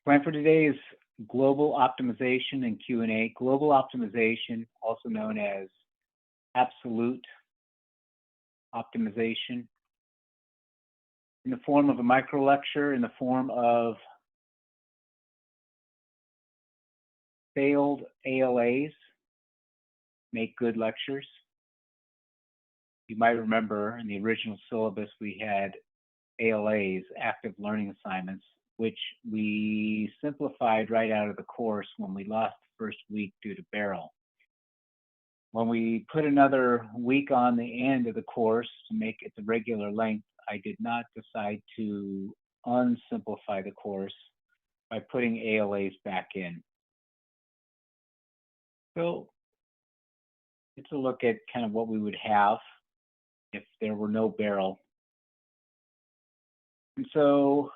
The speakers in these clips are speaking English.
Plan for today is global optimization and Q&A. Global optimization, also known as absolute optimization, in the form of a micro lecture, in the form of failed ALAs, make good lectures. You might remember in the original syllabus we had ALAs, active learning assignments, which we simplified right out of the course when we lost the first week due to Barrel. When we put another week on the end of the course to make it the regular length, I did not decide to unsimplify the course by putting ALAs back in. So it's a look at kind of what we would have if there were no Barrel. And so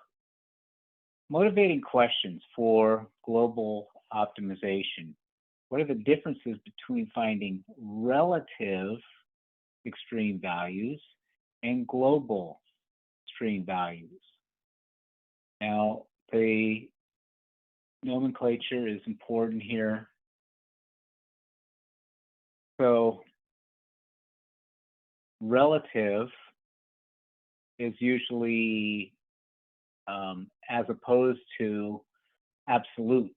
motivating questions for global optimization. What are the differences between finding relative extreme values and global extreme values? Now, the nomenclature is important here. So, relative is usually as opposed to absolute.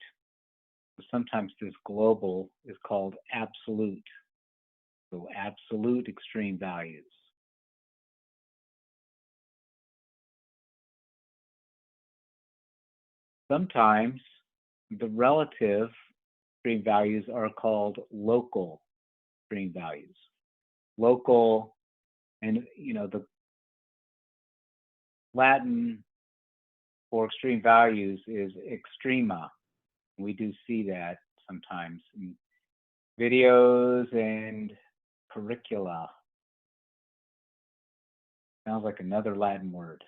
Sometimes this global is called absolute. So absolute extreme values. Sometimes the relative extreme values are called local extreme values. Local, and the Latin for extreme values is extrema. We do see that sometimes in videos and curricula. Sounds like another Latin word.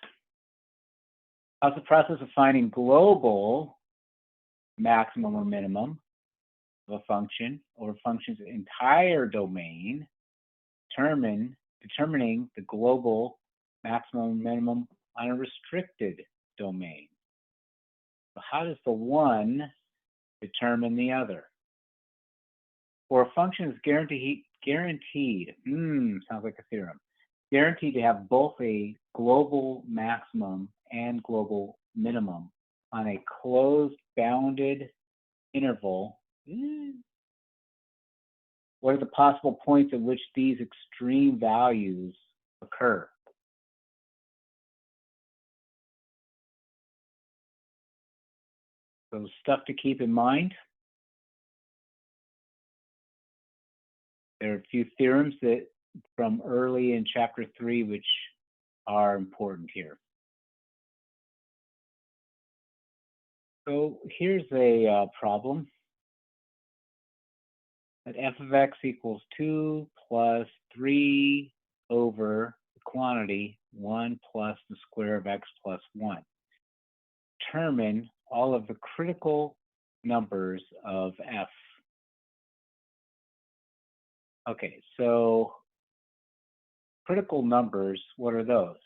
How's the process of finding global maximum or minimum of a function or a function's entire domain, determining the global maximum or minimum on a restricted domain? So how does the one determine the other? For a function is guaranteed, sounds like a theorem, guaranteed to have both a global maximum and global minimum on a closed bounded interval. What are the possible points at which these extreme values occur? So stuff to keep in mind. There are a few theorems that from early in chapter 3 which are important here. So here's a problem. That f of x equals 2 plus 3 over the quantity 1 plus the square of x plus 1. Determine all of the critical numbers of f. Okay, so critical numbers, what are those?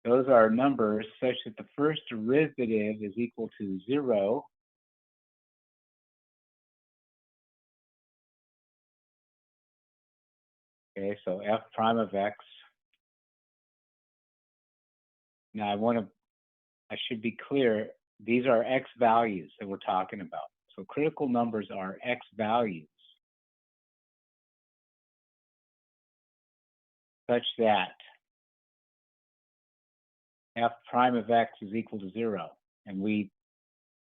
Those are numbers such that the first derivative is equal to 0. Okay, so f prime of x. Now I should be clear, these are x values that we're talking about. So critical numbers are x values such that f prime of x is equal to 0. And we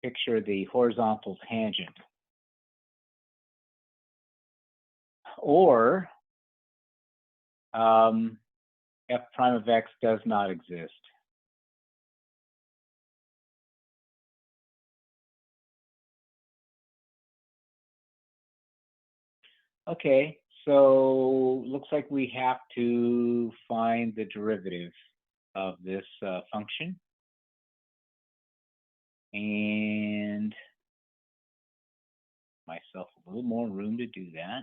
picture the horizontal tangent. Or f prime of x does not exist. Okay, so looks like we have to find the derivative of this function. And myself a little more room to do that.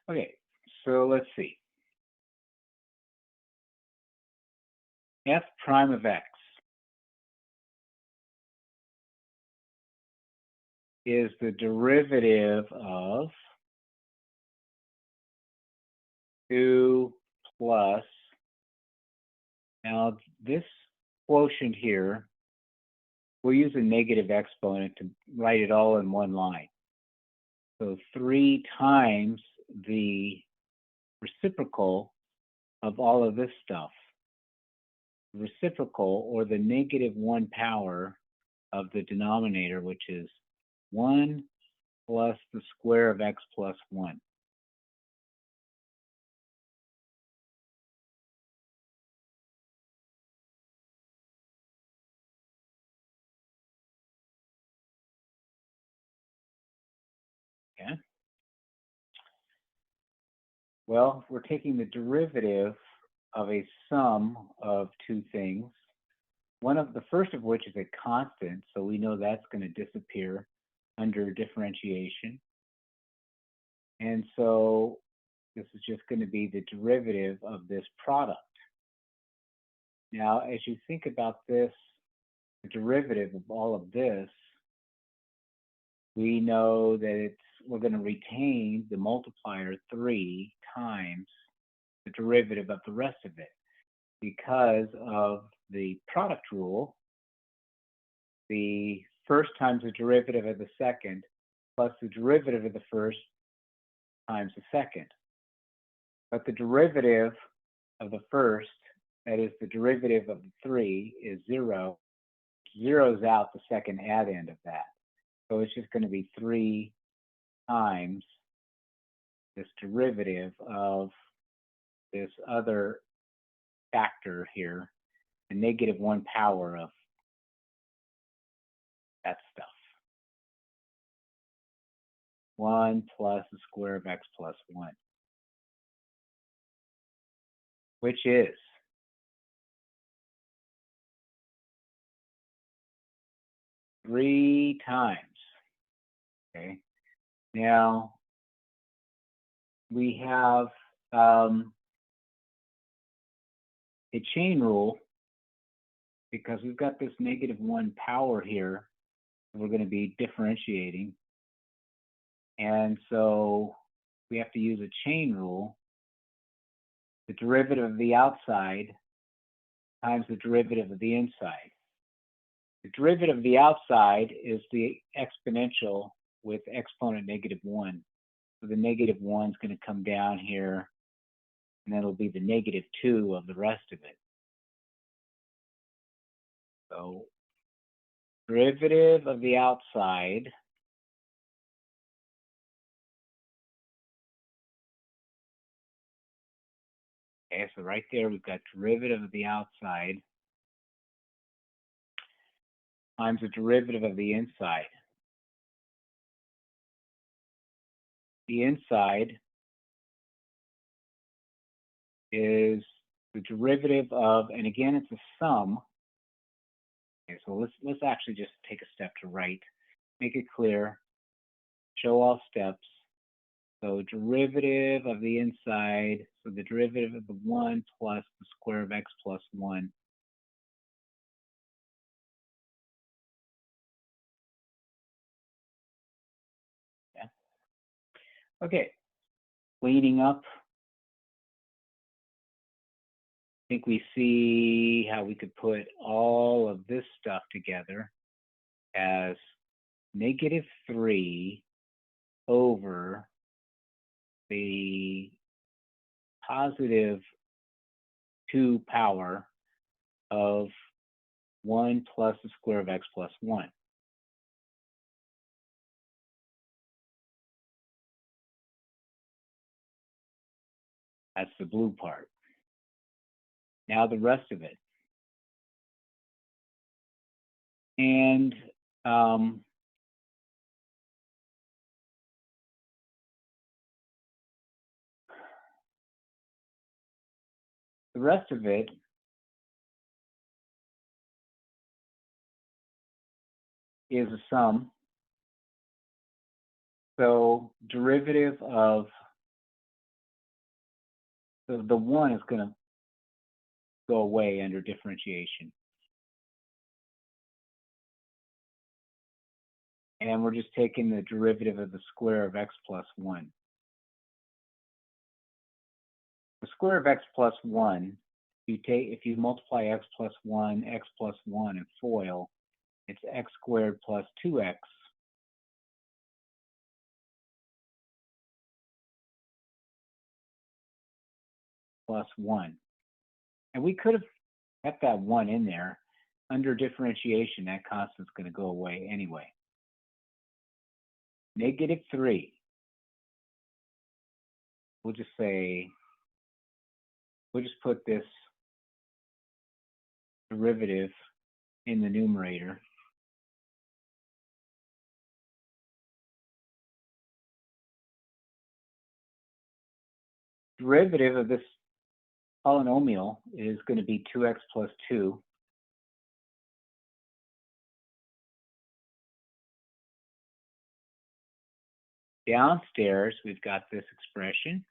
Okay, so let's see. F prime of x is the derivative of 2 plus, now this quotient here, we'll use a negative exponent to write it all in one line. So 3 times the reciprocal of all of this stuff. Reciprocal, or the negative 1 power of the denominator, which is 1 plus the square of x plus 1. Okay. Well, we're taking the derivative of a sum of two things. The first of which is a constant, so we know that's going to disappear under differentiation. And so this is just going to be the derivative of this product. Now, as you think about this, the derivative of all of this, we know that we're going to retain the multiplier 3 times the derivative of the rest of it. Because of the product rule, the first times the derivative of the second plus the derivative of the first times the second. But the derivative of the first, that is the derivative of the 3, is 0. Zeroes out the second addend of that. So it's just going to be 3 times this derivative of this other factor here, the negative 1 power of that stuff. 1 plus the square of x plus 1, which is 3 times. Okay. Now, we have a chain rule because we've got this negative 1 power here. We're going to be differentiating. And so we have to use a chain rule. The derivative of the outside times the derivative of the inside. The derivative of the outside is the exponential with exponent negative 1. So the negative 1 is going to come down here, and then it'll be the negative 2 of the rest of it. So derivative of the outside okay, so right there we've got derivative of the outside times the derivative of the inside. The inside is the derivative of, and again it's a sum. Okay, so let's actually just take a step to right, make it clear, show all steps. So derivative of the inside, so the derivative of the 1 plus the square of x plus 1. Yeah. Okay, cleaning up. I think we see how we could put all of this stuff together as negative 3 over the positive 2 power of 1 plus the square of x plus 1. That's the blue part. Now the rest of it. And the rest of it is a sum. So derivative of So the 1 is going to go away under differentiation. And we're just taking the derivative of the square of x plus 1. The square of x plus 1, if you multiply x plus 1 and FOIL, it's x squared plus 2x plus 1. And we could have kept that 1 in there. Under differentiation, that constant's going to go away anyway. -3. We'll just put this derivative in the numerator. Derivative of this polynomial is going to be 2x plus 2. Downstairs, we've got this expression.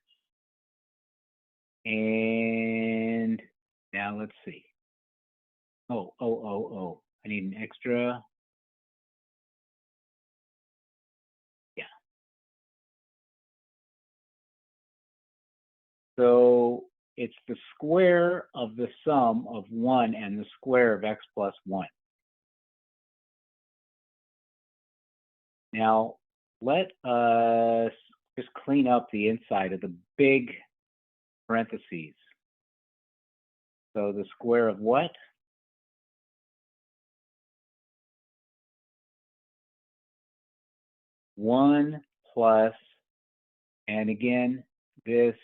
And now let's see. Oh. I need an extra. Yeah. So it's the square of the sum of 1 and the square of x plus 1. Now, let us just clean up the inside of the big parentheses. So the square of what? 1 plus, and again, this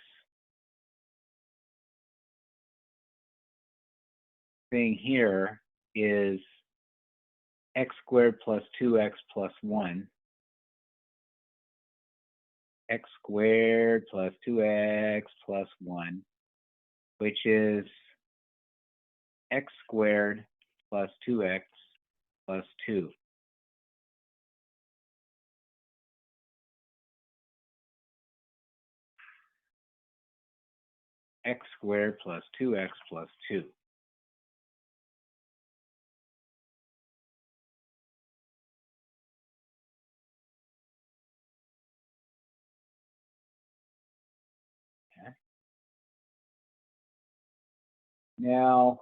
thing here is x squared plus 2x plus 1. X squared plus 2x plus 1, which is x squared plus 2x plus 2. X squared plus 2x plus 2. Okay. Now,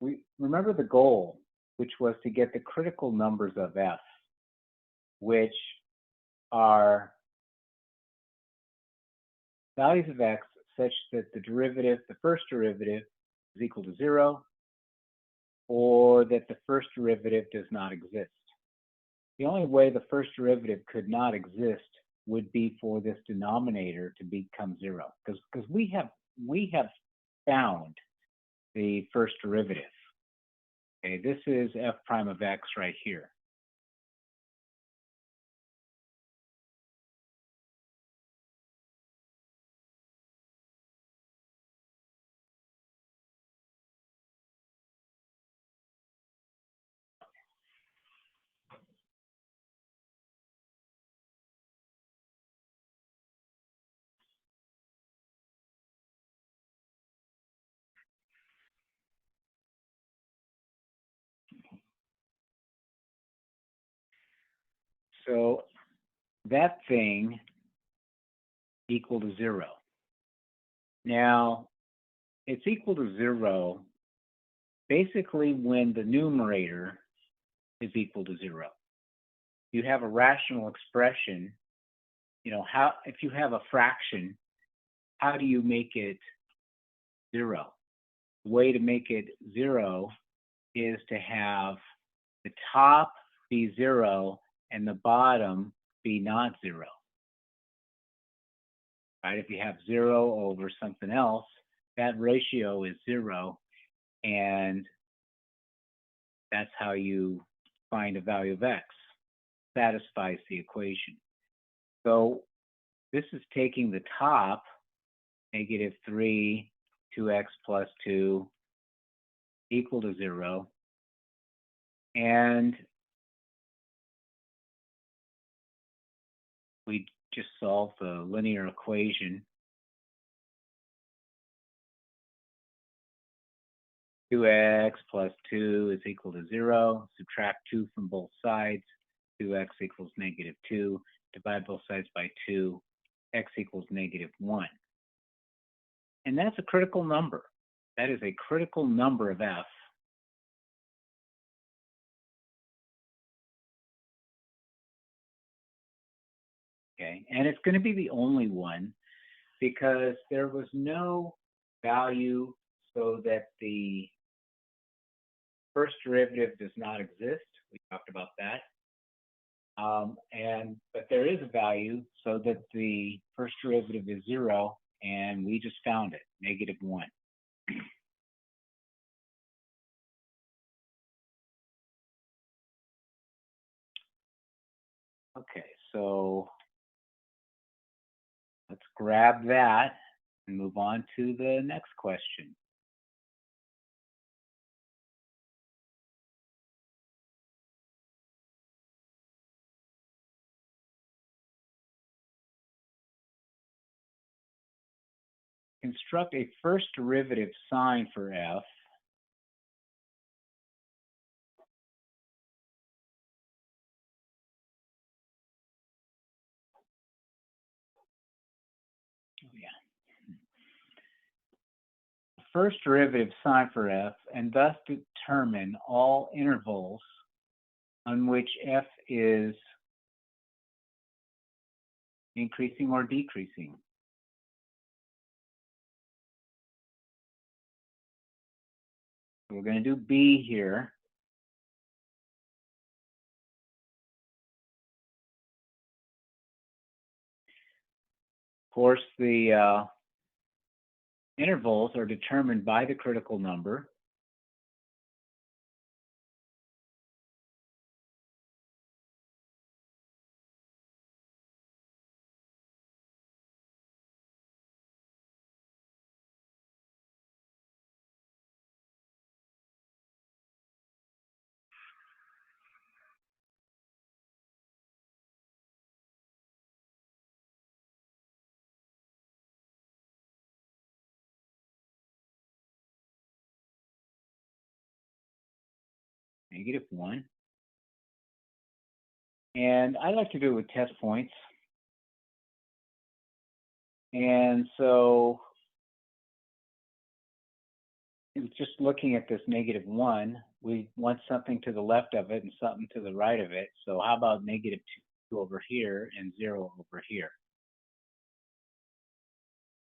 we remember the goal, which was to get the critical numbers of f, which are values of x such that the derivative, the first derivative, is equal to 0, or that the first derivative does not exist. The only way the first derivative could not exist would be for this denominator to become 0, because we have found the first derivative. Okay, this is f prime of x right here. So that thing equal to 0. Now, it's equal to 0 basically when the numerator is equal to 0. You have a rational expression, if you have a fraction, how do you make it 0? The way to make it 0 is to have the top be 0 and the bottom be not 0. Right? If you have 0 over something else, that ratio is 0, and that's how you find a value of x. Satisfies the equation. So this is taking the top, -3, 2x plus 2, equal to 0, and we just solve the linear equation 2x plus 2 is equal to 0. Subtract 2 from both sides. 2x equals negative 2. Divide both sides by 2. X equals negative 1. And that's a critical number. That is a critical number of f. Okay, and it's going to be the only one because there was no value so that the first derivative does not exist. We talked about that. But there is a value so that the first derivative is 0, and we just found it, negative 1. Okay, so let's grab that and move on to the next question. Construct a first derivative sign for f first derivative sign for f, and thus determine all intervals on which f is increasing or decreasing. We're going to do B here. Of course, the intervals are determined by the critical number. Negative 1. And I like to do it with test points. And so just looking at this negative 1, we want something to the left of it and something to the right of it. So how about negative 2 over here and 0 over here?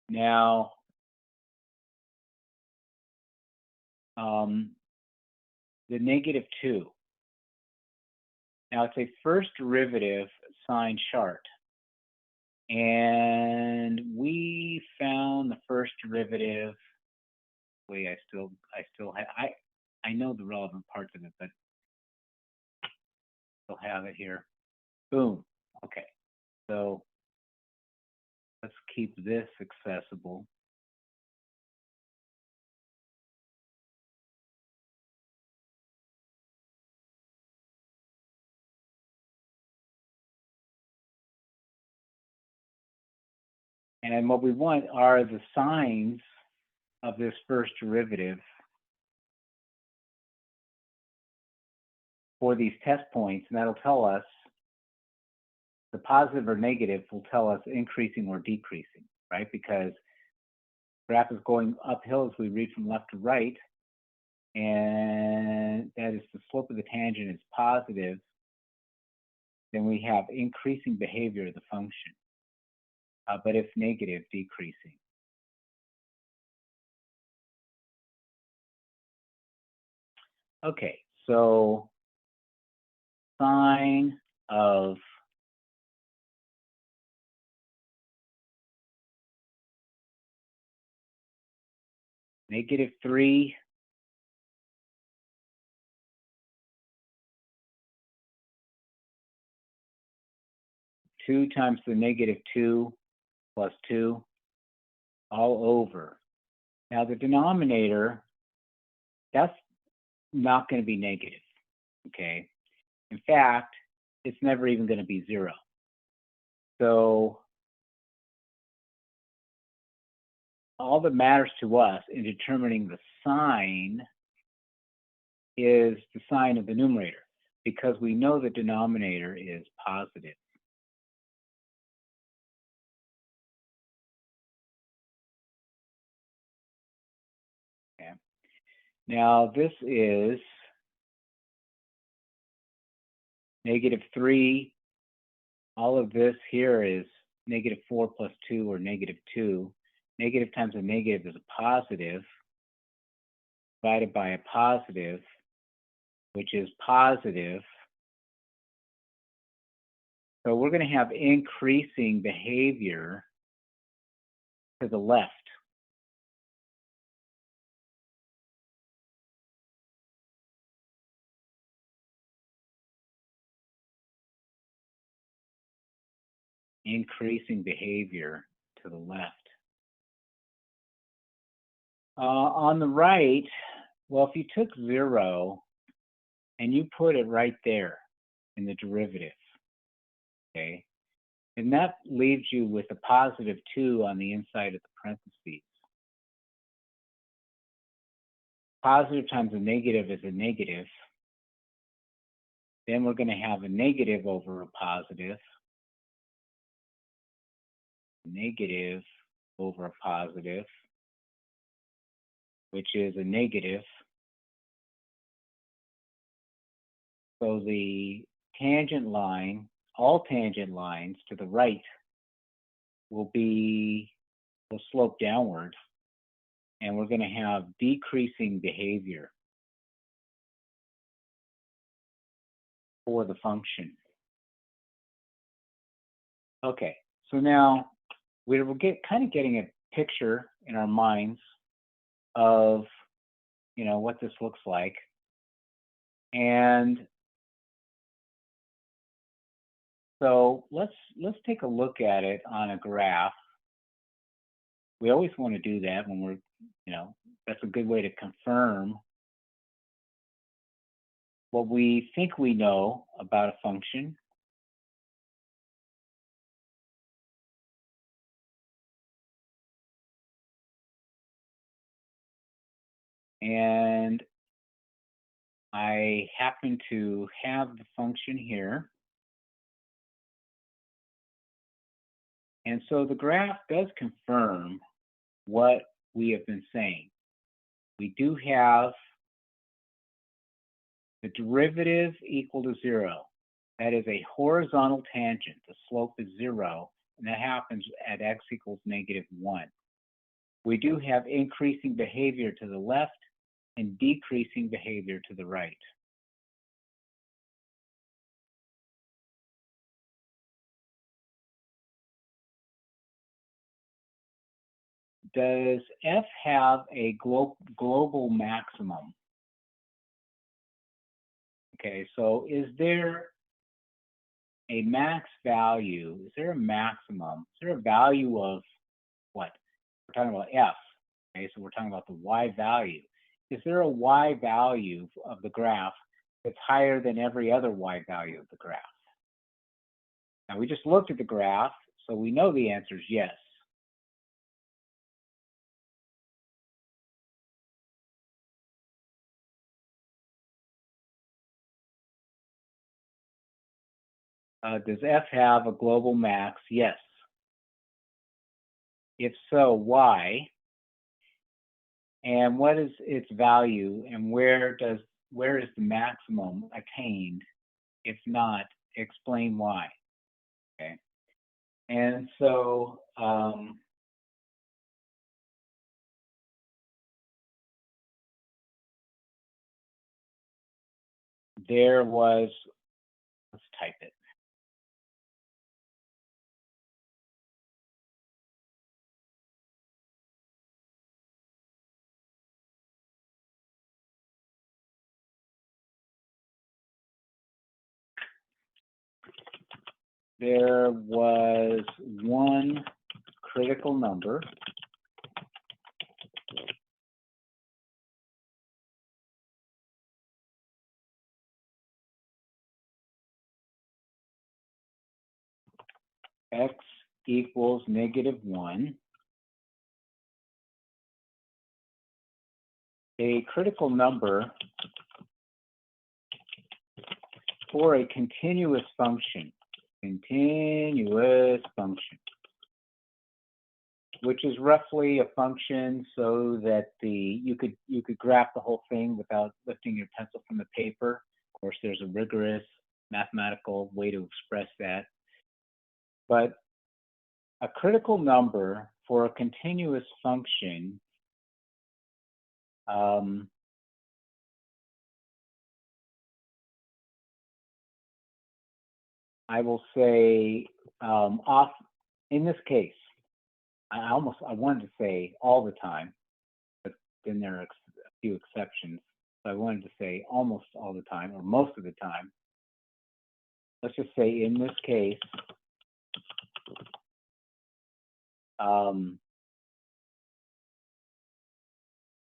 Now, the negative 2. Now, it's a first derivative sign chart. And we found the first derivative. Wait, I still have, I know the relevant parts of it, but I still have it here. Boom. Okay. So let's keep this accessible. And what we want are the signs of this first derivative for these test points, and that'll tell us the positive or negative will tell us increasing or decreasing, right? Because the graph is going uphill as we read from left to right, and that is the slope of the tangent is positive, then we have increasing behavior of the function. But if negative, decreasing. Okay, so sine of negative 3 2 times the negative 2 plus 2 all over. Now the denominator, that's not going to be negative, okay? In fact, it's never even going to be 0. So all that matters to us in determining the sign is the sign of the numerator, because we know the denominator is positive. Okay. Now this is -3. All of this here is -4 plus 2, or -2. Negative times a negative is a positive, divided by a positive, which is positive. So we're going to have increasing behavior to the left. Increasing behavior to the left. On the right, well, if you took 0 and you put it right there in the derivative, okay, and that leaves you with a +2 on the inside of the parentheses. Positive times a negative is a negative. Then we're going to have a negative over a positive. Negative over a positive, which is a negative. So the tangent line, all tangent lines to the right will slope downward, and we're going to have decreasing behavior for the function. Okay, so now we're kind of getting a picture in our minds of, what this looks like. And so let's take a look at it on a graph. We always want to do that when we're, that's a good way to confirm what we think we know about a function. And I happen to have the function here. And so the graph does confirm what we have been saying. We do have the derivative equal to 0. That is a horizontal tangent. The slope is 0, and that happens at x equals -1. We do have increasing behavior to the left and decreasing behavior to the right. Does f have a global maximum? Okay, so is there a max value? Is there a maximum? Is there a value of what? We're talking about f. Okay, so we're talking about the y value. Is there a y value of the graph that's higher than every other y value of the graph? Now, we just looked at the graph, so we know the answer is yes. Does f have a global max? Yes. If so, why? And what is its value, and where is the maximum attained? If not, explain why. Okay. And so there was, let's type it. There was one critical number x equals -1. A critical number for a continuous function, which is roughly a function so that you could graph the whole thing without lifting your pencil from the paper. Of course, there's a rigorous mathematical way to express that. But a critical number for a continuous function I will say in this case, I wanted to say all the time, but then there are a few exceptions. So I wanted to say almost all the time, or most of the time. Let's just say in this case,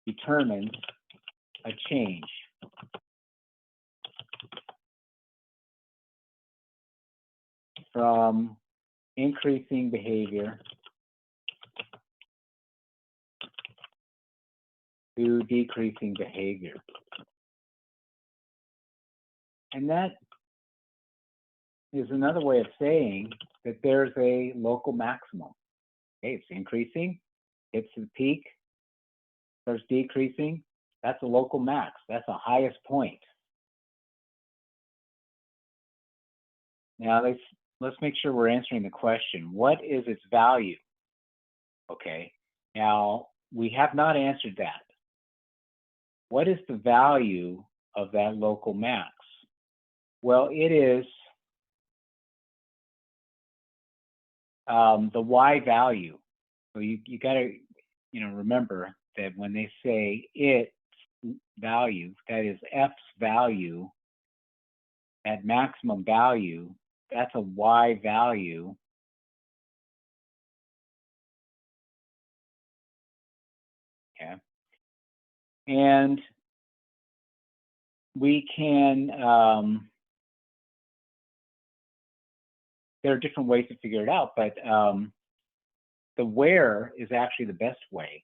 determines a change from increasing behavior to decreasing behavior. And that is another way of saying that there's a local maximum. Okay, it's increasing, hits the peak, starts decreasing, that's a local max, that's the highest point. Now let's make sure we're answering the question, what is its value? Okay, now we have not answered that. What is the value of that local max? Well, it is the y value. So you got to remember that when they say its value, that is f's value, at maximum value, that's a y value. Okay. And we can, there are different ways to figure it out, but the where is actually the best way.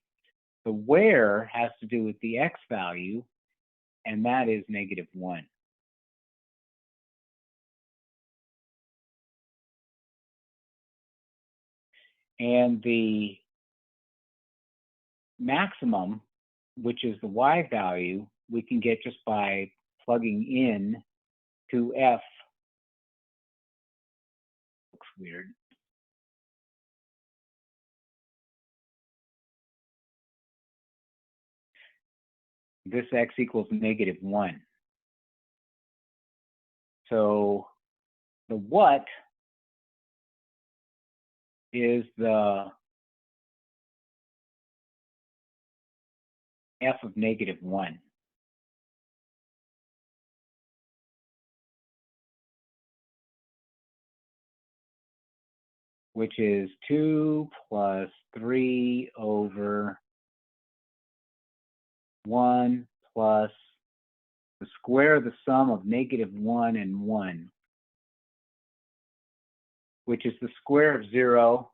The where has to do with the x value, and that is -1. And the maximum, which is the y value, we can get just by plugging in to f. Looks weird. This x equals -1. So the what is the f of -1. Which is 2 plus 3 over 1 plus the square of the sum of -1 and 1, which is the square of 0,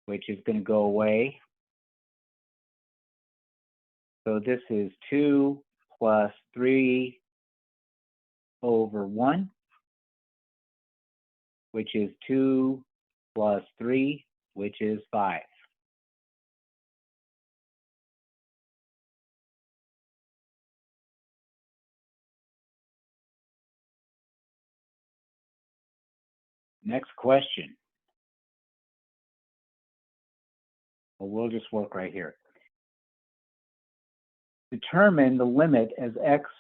which is going to go away. So this is 2 plus 3 over 1, which is 2 plus 3, which is 5. Next question. Well, we'll just work right here. Determine the limit as x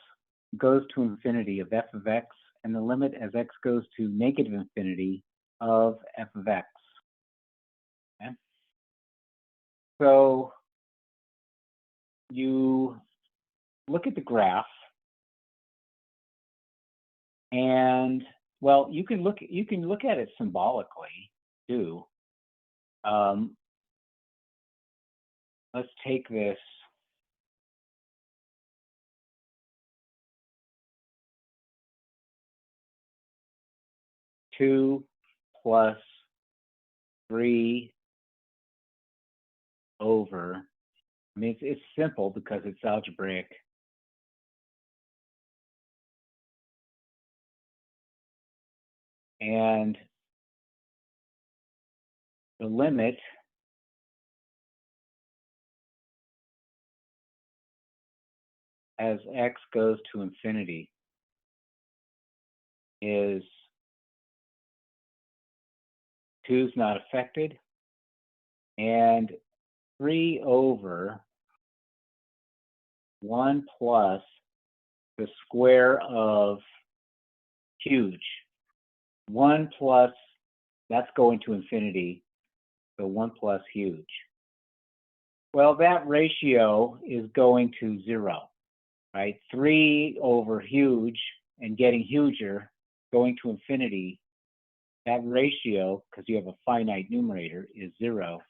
goes to infinity of f of x and the limit as x goes to -infinity of f of x. Okay? So you look at the graph, and well, you can look at it symbolically too. Let's take this. Two plus 3 over. I mean, it's simple because it's algebraic. And the limit as x goes to infinity is 2 is not affected, and 3 over 1 plus the square of huge. 1 plus, that's going to infinity, so 1 plus huge. Well, that ratio is going to 0, right? 3 over huge and getting huger, going to infinity, that ratio, because you have a finite numerator, is 0.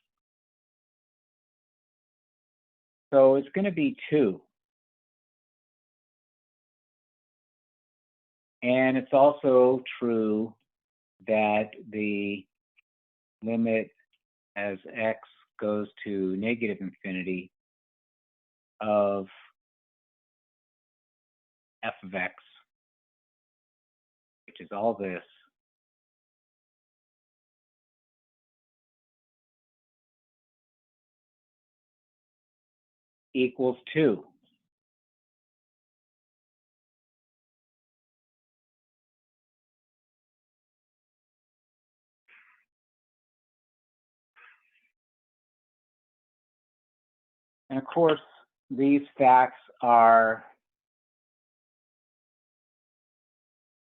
So it's going to be 2. And it's also true that the limit as x goes to negative infinity of f of x, which is all this, equals 2. And of course, these facts are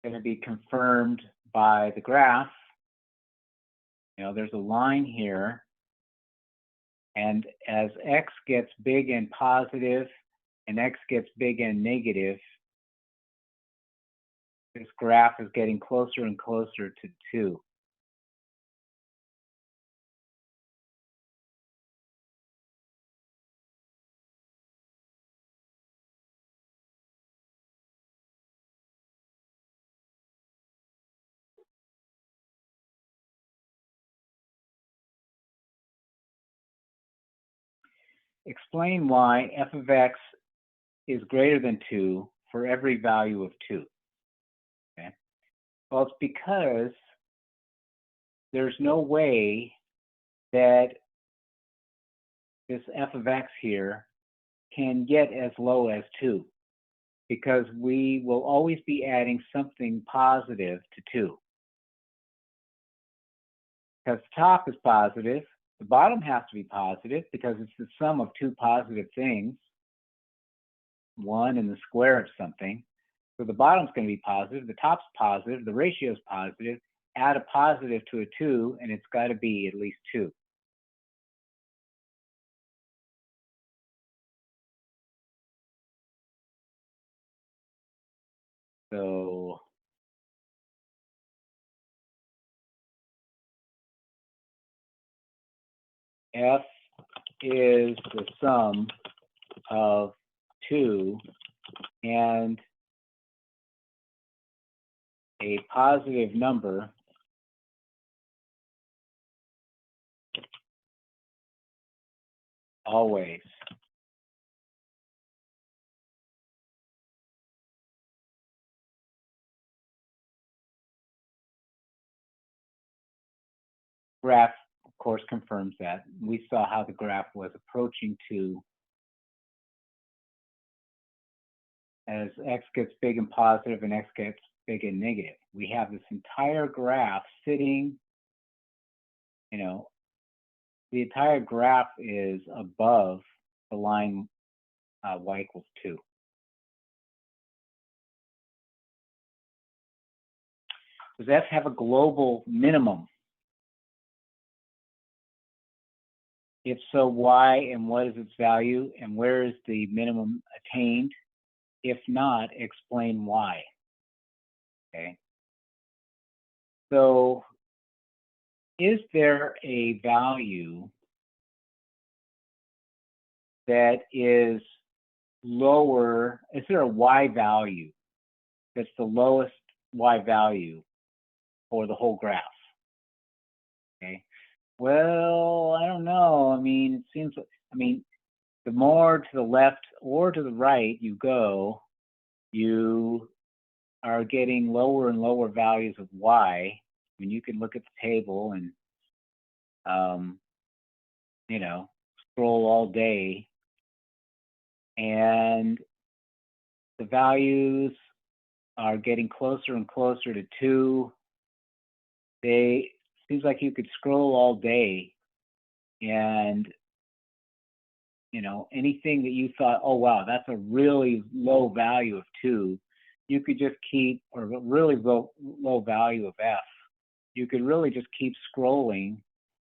going to be confirmed by the graph. You know, there's a line here, and as x gets big and positive and x gets big and negative, this graph is getting closer and closer to 2. Explain why f of x is greater than 2 for every value of 2. Okay? Well, it's because there's no way that this f of x here can get as low as 2, because we will always be adding something positive to 2. Because the top is positive, the bottom has to be positive because it's the sum of 2 positive things, 1 and the square of something. So the bottom's going to be positive, the top's positive, the ratio is positive, add a positive to a 2, and it's got to be at least 2. So f is the sum of 2 and a positive number always. Graph, of course, confirms that. We saw how the graph was approaching 2 as x gets big and positive and x gets big and negative. We have this entire graph sitting, you know, the entire graph is above the line y equals 2. Does f have a global minimum? If so, why, and what is its value, and where is the minimum attained? If not, explain why. Okay. So, is there a value that is lower? Is there a y value that's the lowest y value for the whole graph? Okay. Well, I don't know. I mean, it seems, the more to the left or to the right you go, you are getting lower and lower values of y. mean, you can look at the table and, um, you know, scroll all day, and the values are getting closer and closer to 2. They seems like you could scroll all day, and anything that you thought, oh wow, that's a really low value of 2, you could just keep, or a really low value of F, you could really just keep scrolling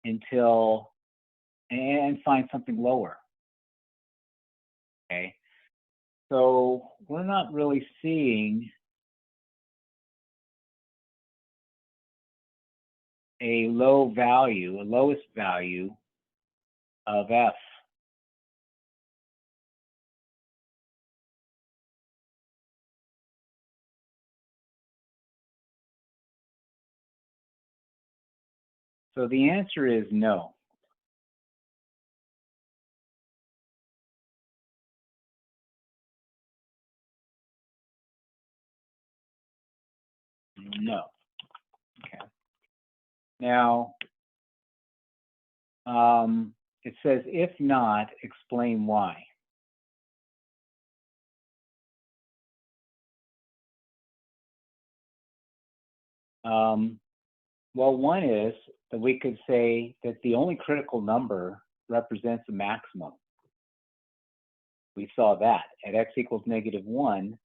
until and find something lower. Okay, so we're not really seeing a low value, a lowest value of F. So the answer is no. No. Okay. Now, it says, if not, explain why. Well, one is that we could say that the only critical number represents a maximum. We saw that at x equals -1.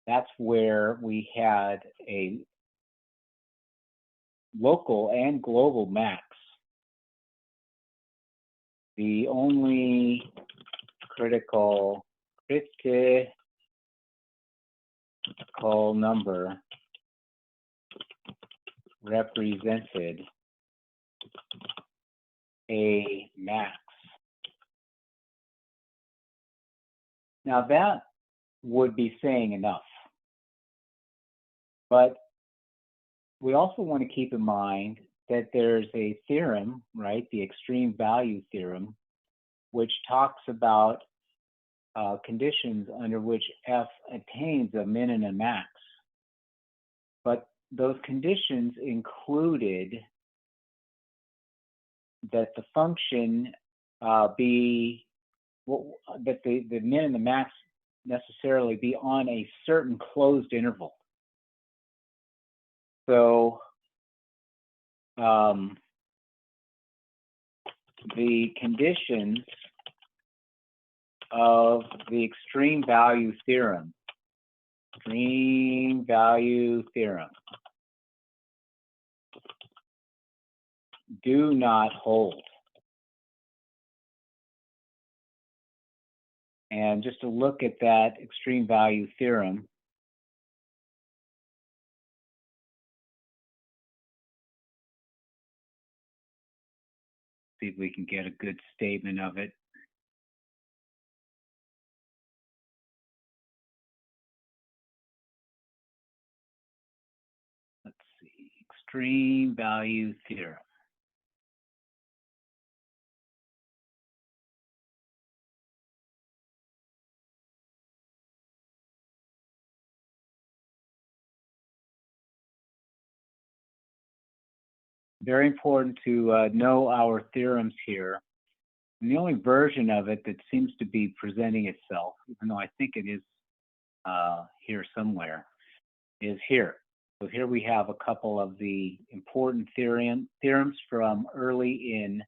That's where we had a local and global max. The only critical number represented a max. Now that would be saying enough, but we also want to keep in mind that there's a theorem, right, the extreme value theorem, which talks about conditions under which F attains a min and a max. But those conditions included that the function be, that the min and the max necessarily be on a certain closed interval. So the conditions of the extreme value theorem do not hold. And just to look at that extreme value theorem, see if we can get a good statement of it. Let's see, extreme value theorem. Very important to know our theorems here. And the only version of it that seems to be presenting itself, even though I think it is here somewhere, is here. So here we have a couple of the important theorems from early in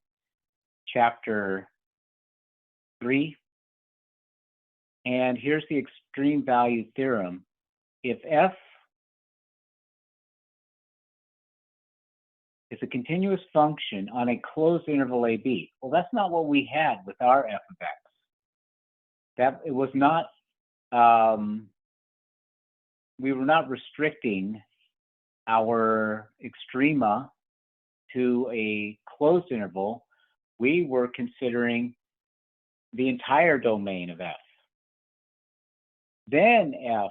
chapter 3. And here's the extreme value theorem. If F is a continuous function on a closed interval AB, well, that's not what we had with our F of X. That it was not, we were not restricting our extrema to a closed interval. We were considering the entire domain of F. Then F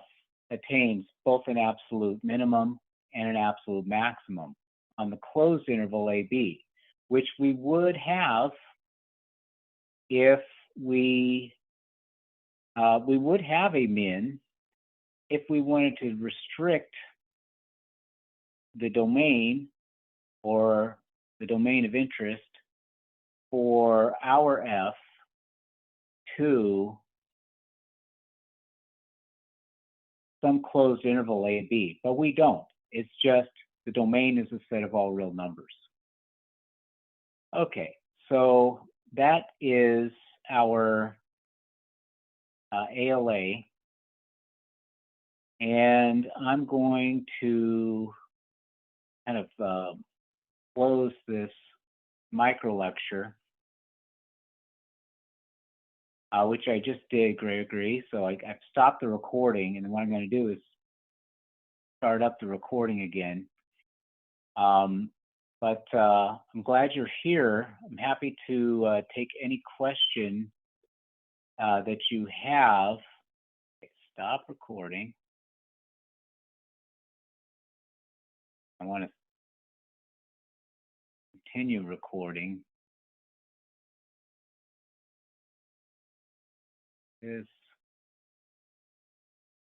attains both an absolute minimum and an absolute maximum on the closed interval AB, which we would have if we would have a min if we wanted to restrict the domain or the domain of interest for our F to some closed interval A, B, but we don't. It's just the domain is a set of all real numbers. Okay, so that is our ALA, and I'm going to kind of close this micro lecture, which I just did, Gregory. So I've stopped the recording, and what I'm going to do is start up the recording again. But I'm glad you're here. I'm happy to take any question that you have. Okay, stop recording. I want to continue recording. This